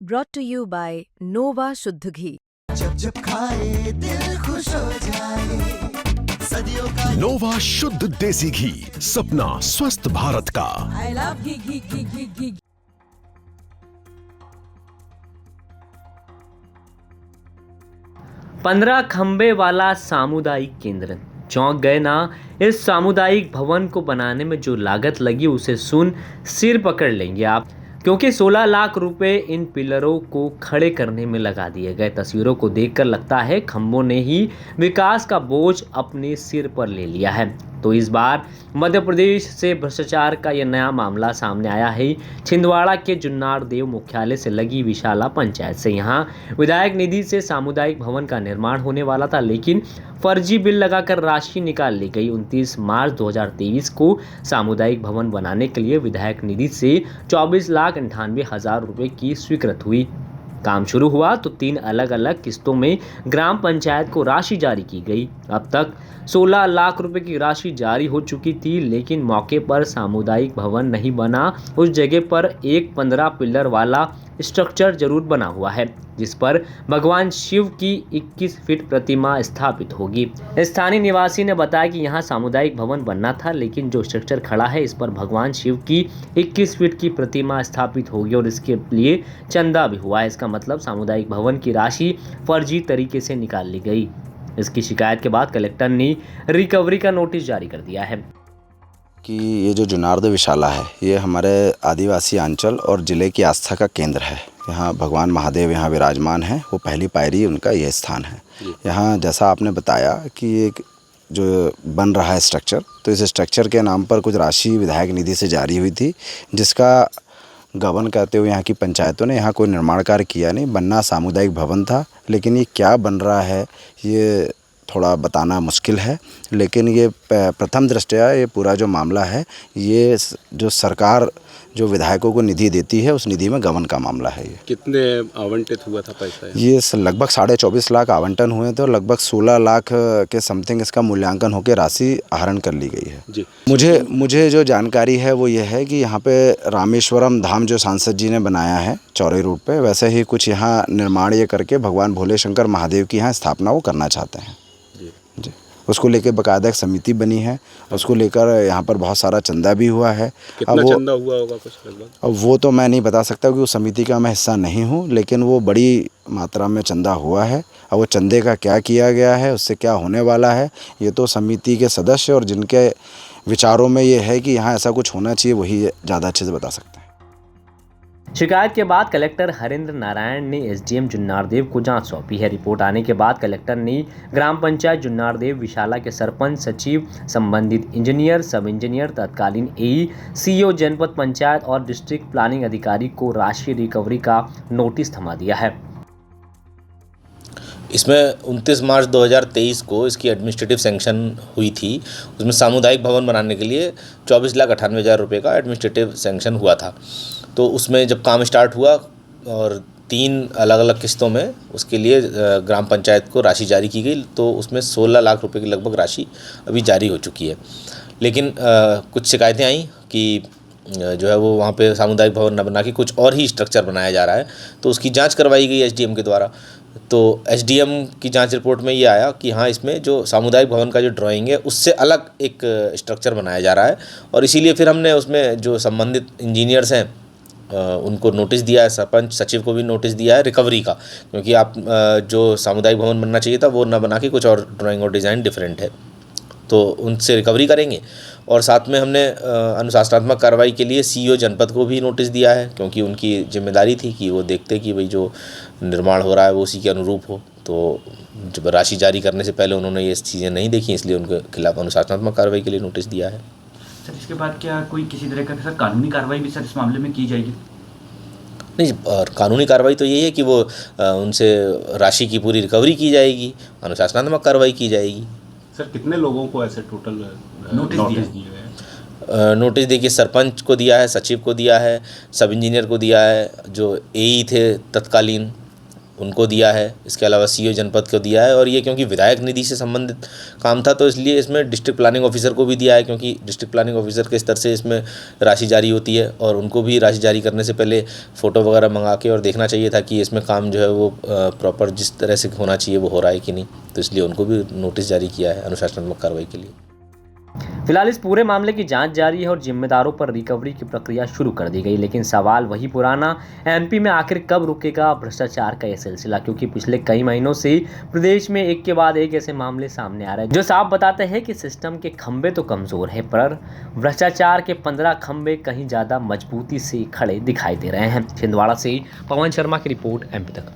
brought to you by Nova शुद्ध घी। जब जब खाए दिल खुश हो जाए, सदियों का नोवा शुद्ध देसी घी, सपना स्वस्थ भारत का। I love घी घी घी घी घी। 15 खंबे वाला सामुदायिक केंद्र, चौंक गए ना। इस सामुदायिक भवन को बनाने में जो लागत लगी उसे सुन सिर पकड़ लेंगे आप, क्योंकि 16 लाख रुपए इन पिलरों को खड़े करने में लगा दिए गए। तस्वीरों को देखकर लगता है खंभों ने ही विकास का बोझ अपने सिर पर ले लिया है। तो इस बार मध्य प्रदेश से भ्रष्टाचार का यह नया मामला सामने आया है छिंदवाड़ा के जुन्नार देव मुख्यालय से लगी विशाला पंचायत से। यहाँ विधायक निधि से सामुदायिक भवन का निर्माण होने वाला था, लेकिन फर्जी बिल लगाकर राशि निकाल ली गई। 29 मार्च 2023 को सामुदायिक भवन बनाने के लिए विधायक निधि से 24,98,000 रुपये की स्वीकृत हुई। काम शुरू हुआ तो 3 अलग अलग किस्तों में ग्राम पंचायत को राशि जारी की गई। अब तक 16 लाख रुपए की राशि जारी हो चुकी थी, लेकिन मौके पर सामुदायिक भवन नहीं बना। उस जगह पर एक 15 पिलर वाला स्ट्रक्चर जरूर बना हुआ है, जिस पर भगवान शिव की 21 फीट प्रतिमा स्थापित होगी। स्थानीय निवासी ने बताया कि यहाँ सामुदायिक भवन बनना था, लेकिन जो स्ट्रक्चर खड़ा है इस पर भगवान शिव की 21 फीट की प्रतिमा स्थापित होगी और इसके लिए चंदा भी हुआ है। इसका मतलब सामुदायिक भवन की राशि फर्जी तरीके से निकाल ली गई। इसकी शिकायत के बाद कलेक्टर ने रिकवरी का नोटिस जारी कर दिया है कि ये जो जुन्नार देव विशाला है, ये हमारे आदिवासी अंचल और ज़िले की आस्था का केंद्र है। यहाँ भगवान महादेव यहाँ विराजमान हैं, वो पहली पायरी उनका यह स्थान है। यहाँ जैसा आपने बताया कि एक जो बन रहा है स्ट्रक्चर, तो इस स्ट्रक्चर के नाम पर कुछ राशि विधायक निधि से जारी हुई थी, जिसका गबन करते हुए यहाँ की पंचायतों ने यहाँ कोई निर्माण कार्य किया नहीं। बनना सामुदायिक भवन था, लेकिन ये क्या बन रहा है ये थोड़ा बताना मुश्किल है। लेकिन ये प्रथम दृष्टया ये पूरा जो मामला है, ये जो सरकार जो विधायकों को निधि देती है उस निधि में गबन का मामला है। ये कितने आवंटित हुआ था पैसा? ये लगभग 24.5 लाख आवंटन हुए थे और लगभग 16 लाख के समथिंग इसका मूल्यांकन होकर राशि आहरण कर ली गई है जी। मुझे जो जानकारी है वो ये है कि यहाँ पे रामेश्वरम धाम जो सांसद जी ने बनाया है चौड़े रूट पे, वैसे ही कुछ यहाँ निर्माण ये करके भगवान भोले शंकर महादेव की यहाँ स्थापना वो करना चाहते हैं जी। उसको लेकर बाकायदा एक समिति बनी है, उसको लेकर यहाँ पर बहुत सारा चंदा भी हुआ है। कितना चंदा हुआ होगा कुछ लगभग? अब वो तो मैं नहीं बता सकता क्योंकि उस समिति का मैं हिस्सा नहीं हूँ, लेकिन वो बड़ी मात्रा में चंदा हुआ है। अब वो चंदे का क्या किया गया है, उससे क्या होने वाला है, ये तो समिति के सदस्य और जिनके विचारों में ये है कि यहाँ ऐसा कुछ होना चाहिए वही ज़्यादा अच्छे से बता सकते हैं। शिकायत के बाद कलेक्टर हरेंद्र नारायण ने एसडीएम जुन्नार देव को जांच सौंपी है। रिपोर्ट आने के बाद कलेक्टर ने ग्राम पंचायत जुन्नार देव विशाला के सरपंच, सचिव, संबंधित इंजीनियर, सब इंजीनियर, तत्कालीन एई, सीईओ, जनपद पंचायत और डिस्ट्रिक्ट प्लानिंग अधिकारी को राशि रिकवरी का नोटिस थमा दिया है। इसमें 29 मार्च 2023 को इसकी एडमिनिस्ट्रेटिव सैंक्शन हुई थी। उसमें सामुदायिक भवन बनाने के लिए 24,98,000 रुपये का एडमिनिस्ट्रेटिव सैंक्शन हुआ था। तो उसमें जब काम स्टार्ट हुआ और 3 अलग अलग किस्तों में उसके लिए ग्राम पंचायत को राशि जारी की गई, तो उसमें 16 लाख रुपए की लगभग राशि अभी जारी हो चुकी है। लेकिन कुछ शिकायतें आई कि जो है वो वहाँ पे सामुदायिक भवन न बना के कुछ और ही स्ट्रक्चर बनाया जा रहा है, तो उसकी जांच करवाई गई एसडीएम के द्वारा। तो एसडीएम की जांच रिपोर्ट में ये आया कि हाँ, इसमें जो सामुदायिक भवन का जो ड्राइंग है उससे अलग एक स्ट्रक्चर बनाया जा रहा है, और इसीलिए फिर हमने उसमें जो संबंधित इंजीनियर्स हैं उनको नोटिस दिया है, सरपंच, सचिव को भी नोटिस दिया है रिकवरी का, क्योंकि आप जो सामुदायिक भवन बनना चाहिए था वो ना बना के कुछ और ड्राइंग और डिज़ाइन डिफरेंट है, तो उनसे रिकवरी करेंगे। और साथ में हमने अनुशासनात्मक कार्रवाई के लिए सीईओ जनपद को भी नोटिस दिया है, क्योंकि उनकी जिम्मेदारी थी कि वो देखते कि भाई जो निर्माण हो रहा है वो उसी के अनुरूप हो। तो जब राशि जारी करने से पहले उन्होंने ये चीज़ें नहीं देखी, इसलिए उनके खिलाफ अनुशासनात्मक कार्रवाई के लिए नोटिस दिया है। सर, इसके बाद क्या कोई किसी तरह का सर कानूनी कार्रवाई भी सर इस मामले में की जाएगी? नहीं, और कानूनी कार्रवाई तो यही है कि वो उनसे राशि की पूरी रिकवरी की जाएगी, अनुशासनात्मक कार्रवाई की जाएगी। सर, कितने लोगों को ऐसे टोटल नोटिस दिए गए? नोटिस देखिए, सरपंच को दिया है, सचिव को दिया है, सब इंजीनियर को दिया है, जो एई थे तत्कालीन उनको दिया है, इसके अलावा सीओ जनपद को दिया है। और ये क्योंकि विधायक निधि से संबंधित काम था तो इसलिए इसमें डिस्ट्रिक्ट प्लानिंग ऑफिसर को भी दिया है, क्योंकि डिस्ट्रिक्ट प्लानिंग ऑफिसर के स्तर से इसमें राशि जारी होती है और उनको भी राशि जारी करने से पहले फ़ोटो वगैरह मंगा के और देखना चाहिए था कि इसमें काम जो है वो प्रॉपर जिस तरह से होना चाहिए वो हो रहा है कि नहीं। तो इसलिए उनको भी नोटिस जारी किया है अनुशासनात्मक कार्रवाई के लिए। फिलहाल इस पूरे मामले की जांच जारी है और जिम्मेदारों पर रिकवरी की प्रक्रिया शुरू कर दी गई। लेकिन सवाल वही पुराना, एमपी में आखिर कब रुकेगा भ्रष्टाचार का यह सिलसिला, क्योंकि पिछले कई महीनों से प्रदेश में एक के बाद एक ऐसे मामले सामने आ रहे हैं जो साफ बताते हैं कि सिस्टम के खंभे तो कमजोर है पर भ्रष्टाचार के 15 खंभे कहीं ज़्यादा मजबूती से खड़े दिखाई दे रहे हैं। छिंदवाड़ा से पवन शर्मा की रिपोर्ट, एमपी तक।